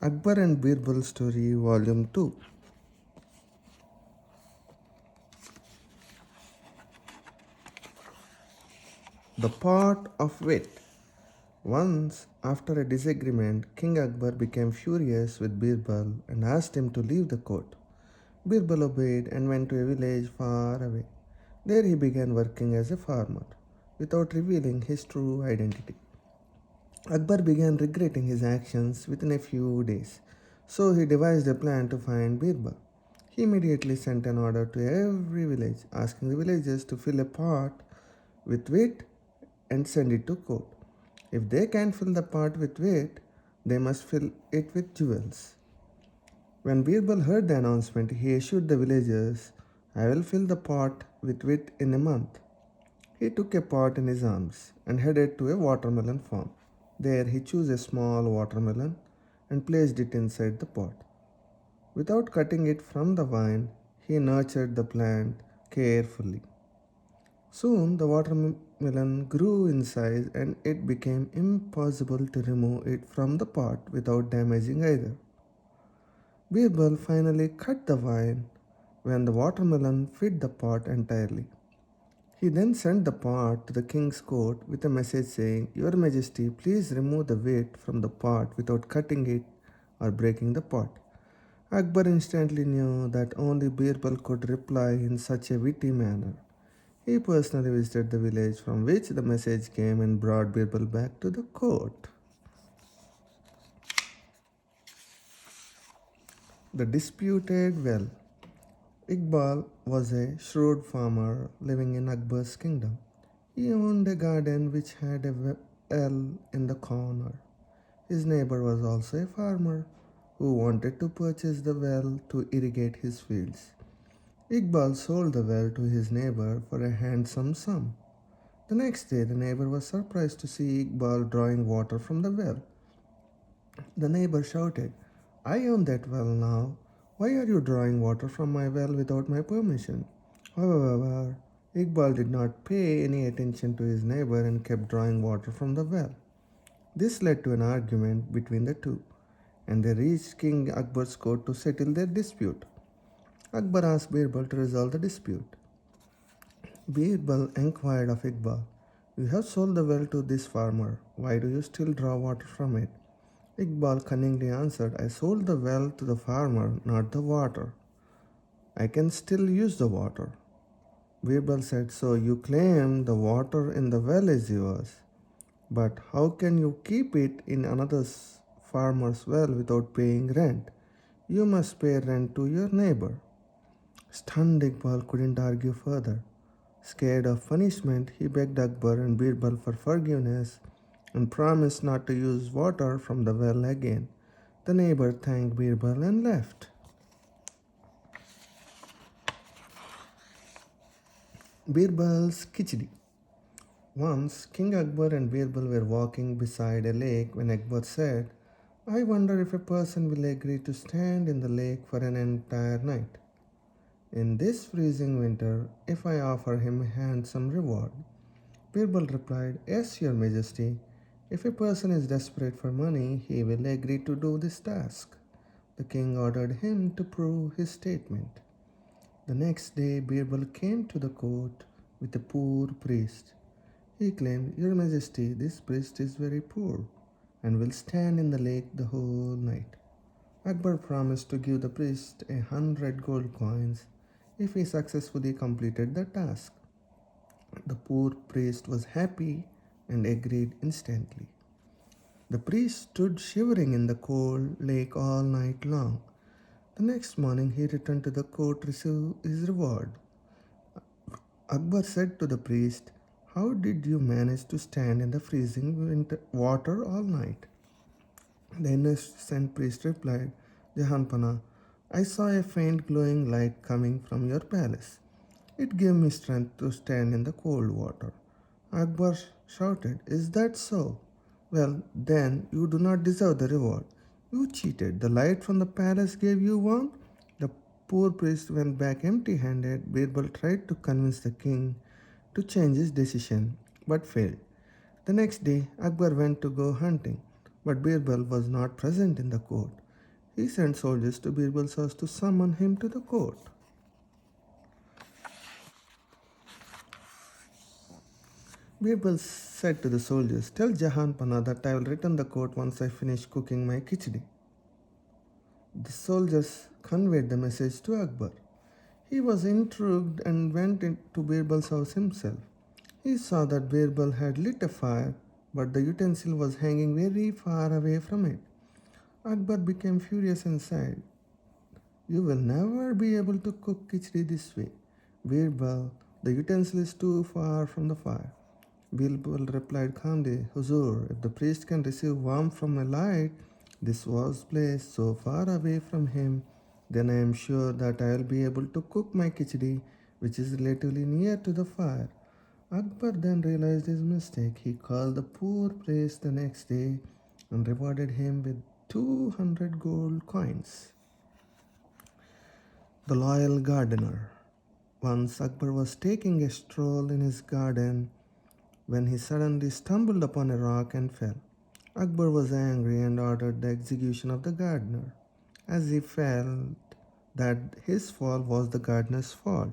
Akbar and Birbal Story Volume 2. The Pot of Wit. Once, after a disagreement, King Akbar became furious with Birbal and asked him to leave the court. Birbal obeyed and went to a village far away. There he began working as a farmer, without revealing his true identity. Akbar began regretting his actions within a few days, so he devised a plan to find Birbal. He immediately sent an order to every village, asking the villagers to fill a pot with wheat and send it to court. If they can't fill the pot with wheat, they must fill it with jewels. When Birbal heard the announcement, he assured the villagers, I will fill the pot with wheat in a month. He took a pot in his arms and headed to a watermelon farm. There he chose a small watermelon and placed it inside the pot. Without cutting it from the vine, he nurtured the plant carefully. Soon the watermelon grew in size and it became impossible to remove it from the pot without damaging either. Birbal finally cut the vine when the watermelon filled the pot entirely. He then sent the pot to the king's court with a message saying, Your Majesty, please remove the weight from the pot without cutting it or breaking the pot. Akbar instantly knew that only Birbal could reply in such a witty manner. He personally visited the village from which the message came and brought Birbal back to the court. The disputed well. Iqbal was a shrewd farmer living in Akbar's kingdom. He owned a garden which had a well in the corner. His neighbor was also a farmer who wanted to purchase the well to irrigate his fields. Iqbal sold the well to his neighbor for a handsome sum. The next day, the neighbor was surprised to see Iqbal drawing water from the well. The neighbor shouted, I own that well now. Why are you drawing water from my well without my permission? However, Iqbal did not pay any attention to his neighbor and kept drawing water from the well. This led to an argument between the two, and they reached King Akbar's court to settle their dispute. Akbar asked Birbal to resolve the dispute. Birbal inquired of Iqbal, You have sold the well to this farmer. Why do you still draw water from it? Iqbal cunningly answered, I sold the well to the farmer, not the water. I can still use the water. Birbal said, So you claim the water in the well is yours. But how can you keep it in another farmer's well without paying rent? You must pay rent to your neighbor. Stunned Iqbal couldn't argue further. Scared of punishment, he begged Akbar and Birbal for forgiveness and promised not to use water from the well again. The neighbor thanked Birbal and left. Birbal's Khichdi. Once, King Akbar and Birbal were walking beside a lake when Akbar said, I wonder if a person will agree to stand in the lake for an entire night. In this freezing winter, if I offer him a handsome reward. Birbal replied, Yes, Your Majesty. If a person is desperate for money, he will agree to do this task. The king ordered him to prove his statement. The next day, Birbal came to the court with a poor priest. He claimed, Your Majesty, this priest is very poor and will stand in the lake the whole night. Akbar promised to give the priest 100 gold coins if he successfully completed the task. The poor priest was happy and agreed instantly. The priest stood shivering in the cold lake all night long. The next morning he returned to the court to receive his reward. Akbar said to the priest, How did you manage to stand in the freezing winter water all night? The innocent priest replied, Jahanpana, I saw a faint glowing light coming from your palace. It gave me strength to stand in the cold water. Akbar shouted, Is that so? Well, then you do not deserve the reward. You cheated. The light from the palace gave you warmth. The poor priest went back empty handed. Birbal tried to convince the king to change his decision, but failed. The next day, Akbar went to go hunting, but Birbal was not present in the court. He sent soldiers to Birbal's house to summon him to the court. Birbal said to the soldiers, "Tell Jahan Pana that I will return the court once I finish cooking my khichdi." The soldiers conveyed the message to Akbar. He was intrigued and went into Birbal's house himself. He saw that Birbal had lit a fire, but the utensil was hanging very far away from it. Akbar became furious and said, "You will never be able to cook khichdi this way. Birbal, the utensil is too far from the fire." Birbal replied calmly, "Huzur, if the priest can receive warmth from a light, this was placed so far away from him, then I am sure that I will be able to cook my khichdi, which is relatively near to the fire." Akbar then realized his mistake. He called the poor priest the next day and rewarded him with 200 gold coins. The loyal gardener. Once Akbar was taking a stroll in his garden when he suddenly stumbled upon a rock and fell. Akbar was angry and ordered the execution of the gardener, as he felt that his fall was the gardener's fault.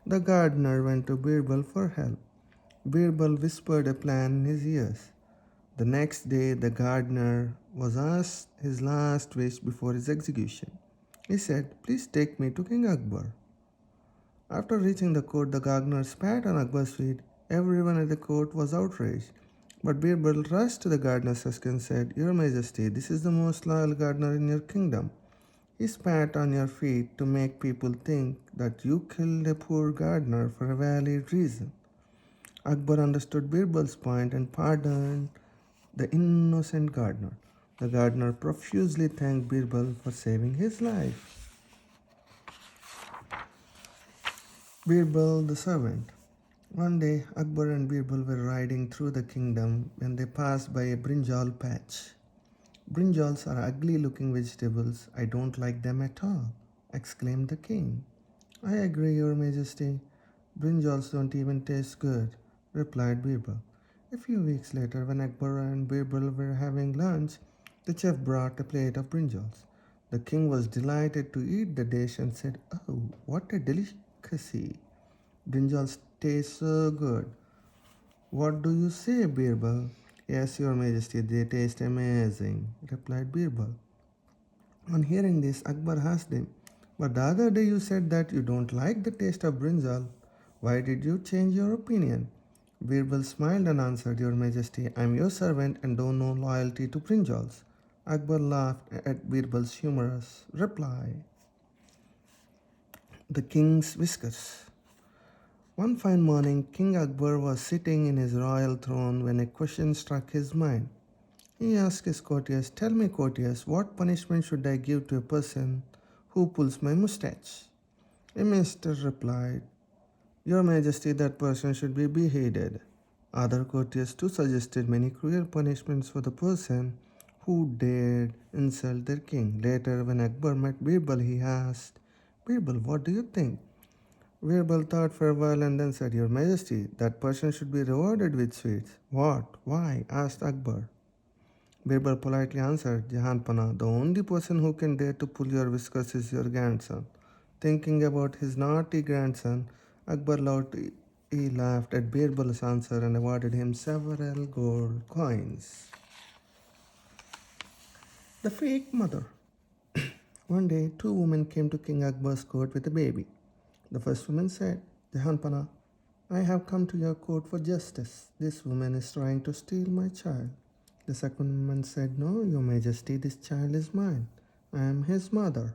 The gardener went to Birbal for help. Birbal whispered a plan in his ears. The next day, the gardener was asked his last wish before his execution. He said, "Please take me to King Akbar." After reaching the court, the gardener spat on Akbar's feet. Everyone at the court was outraged. But Birbal rushed to the gardener's rescue and said, "Your Majesty, this is the most loyal gardener in your kingdom. He spat on your feet to make people think that you killed a poor gardener for a valid reason." Akbar understood Birbal's point and pardoned the innocent gardener. The gardener profusely thanked Birbal for saving his life. Birbal the servant. One day, Akbar and Birbal were riding through the kingdom when they passed by a brinjal patch. "Brinjals are ugly looking vegetables. I don't like them at all," exclaimed the king. "I agree, Your Majesty. Brinjals don't even taste good," replied Birbal. A few weeks later, when Akbar and Birbal were having lunch, the chef brought a plate of brinjals. The king was delighted to eat the dish and said, "Oh, what a delicacy! Brinjals taste so good." "What do you say, Birbal?" "Yes, Your Majesty, they taste amazing," replied Birbal. On hearing this, Akbar asked him, "But the other day you said that you don't like the taste of brinjal. Why did you change your opinion?" Birbal smiled and answered, "Your Majesty, I am your servant and don't know loyalty to brinjals." Akbar laughed at Birbal's humorous reply. The king's whiskers. One fine morning, King Akbar was sitting in his royal throne when a question struck his mind. He asked his courtiers, "Tell me, courtiers, what punishment should I give to a person who pulls my mustache?" A minister replied, "Your Majesty, that person should be beheaded." Other courtiers too suggested many cruel punishments for the person who dared insult their king. Later, when Akbar met Birbal, he asked, "Birbal, what do you think?" Birbal thought for a while and then said, "Your Majesty, that person should be rewarded with sweets." "What? Why?" asked Akbar. Birbal politely answered, "Jahanpana, the only person who can dare to pull your whiskers is your grandson." Thinking about his naughty grandson, Akbar loudly laughed at Birbal's answer and awarded him several gold coins. The fake mother. One day, two women came to King Akbar's court with a baby. The first woman said, "Jahanpana, I have come to your court for justice. This woman is trying to steal my child." The second woman said, "No, Your Majesty, this child is mine. I am his mother."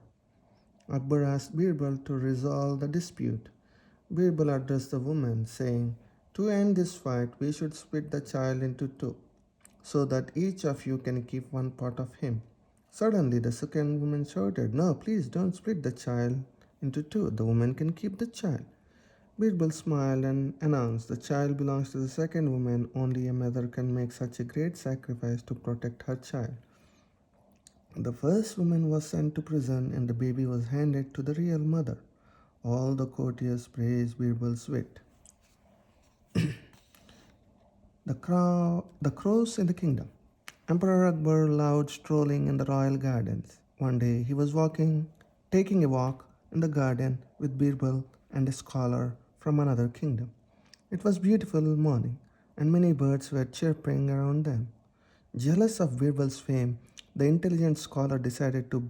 Akbar asked Birbal to resolve the dispute. Birbal addressed the woman, saying, "To end this fight, we should split the child into two, so that each of you can keep one part of him." Suddenly, the second woman shouted, "No, please don't split the child into two. The woman can keep the child." Birbal smiled and announced, "The child belongs to the second woman. Only a mother can make such a great sacrifice to protect her child." The first woman was sent to prison and the baby was handed to the real mother. All the courtiers praised Birbal's wit. The crows in the kingdom. Emperor Akbar loved strolling in the royal gardens. One day he was taking a walk in the garden with Birbal and a scholar from another kingdom. It was beautiful morning, and many birds were chirping around them. Jealous of Birbal's fame, the intelligent scholar decided to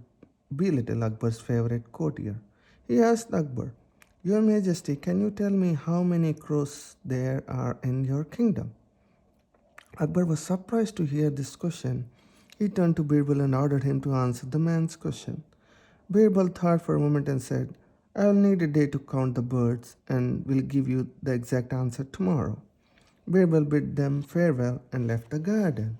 belittle Akbar's favorite courtier. He asked Akbar, "Your Majesty, can you tell me how many crows there are in your kingdom?" Akbar was surprised to hear this question. He turned to Birbal and ordered him to answer the man's question. Birbal thought for a moment and said, "I will need a day to count the birds and will give you the exact answer tomorrow." Birbal bid them farewell and left the garden.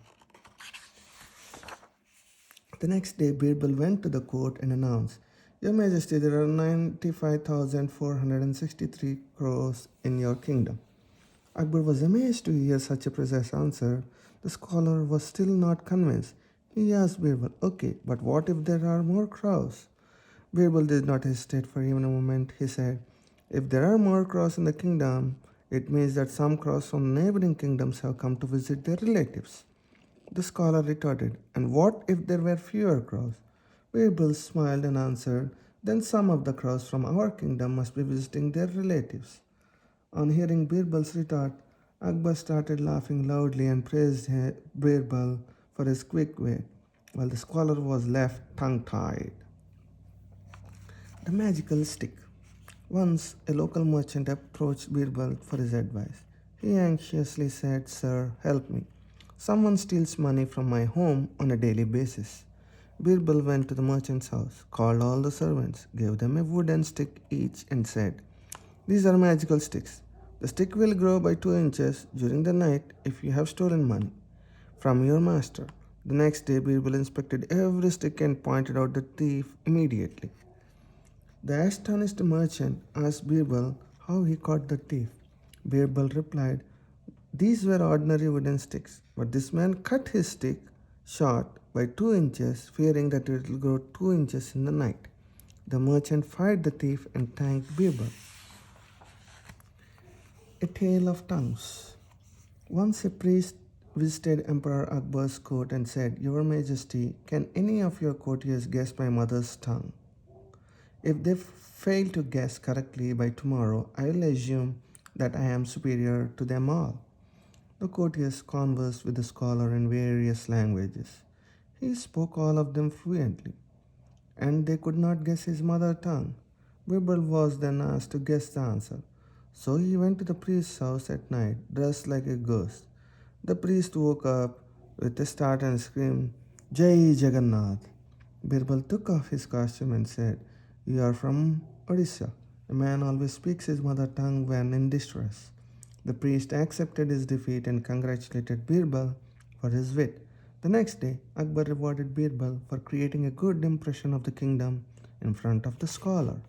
The next day, Birbal went to the court and announced, "Your Majesty, there are 95,463 crows in your kingdom." Akbar was amazed to hear such a precise answer. The scholar was still not convinced. He asked Birbal, "Okay, but what if there are more crows?" Birbal did not hesitate for even a moment. He said, "If there are more crows in the kingdom, it means that some crows from neighboring kingdoms have come to visit their relatives." The scholar retorted, "And what if there were fewer crows?" Birbal smiled and answered, "Then some of the crows from our kingdom must be visiting their relatives." On hearing Birbal's retort, Akbar started laughing loudly and praised Birbal for his quick wit, while the scholar was left tongue tied. The magical stick. Once a local merchant approached Birbal for his advice. He anxiously said, "Sir, help me. Someone steals money from my home on a daily basis." Birbal went to the merchant's house, called all the servants, gave them a wooden stick each, and said, "These are magical sticks. The stick will grow by 2 inches during the night if you have stolen money from your master." The next day, Birbal inspected every stick and pointed out the thief immediately. The astonished merchant asked Birbal how he caught the thief. Birbal replied, "These were ordinary wooden sticks, but this man cut his stick short by 2 inches, fearing that it will grow 2 inches in the night." The merchant fired the thief and thanked Birbal. A tale of tongues. Once a priest visited Emperor Akbar's court and said, "Your Majesty, can any of your courtiers guess my mother's tongue? If they fail to guess correctly by tomorrow, I will assume that I am superior to them all." The courtiers conversed with the scholar in various languages. He spoke all of them fluently, and they could not guess his mother tongue. Birbal was then asked to guess the answer. So he went to the priest's house at night, dressed like a ghost. The priest woke up with a start and screamed, "Jai Jagannath!" Birbal took off his costume and said, "You are from Odisha. A man always speaks his mother tongue when in distress." The priest accepted his defeat and congratulated Birbal for his wit. The next day, Akbar rewarded Birbal for creating a good impression of the kingdom in front of the scholar.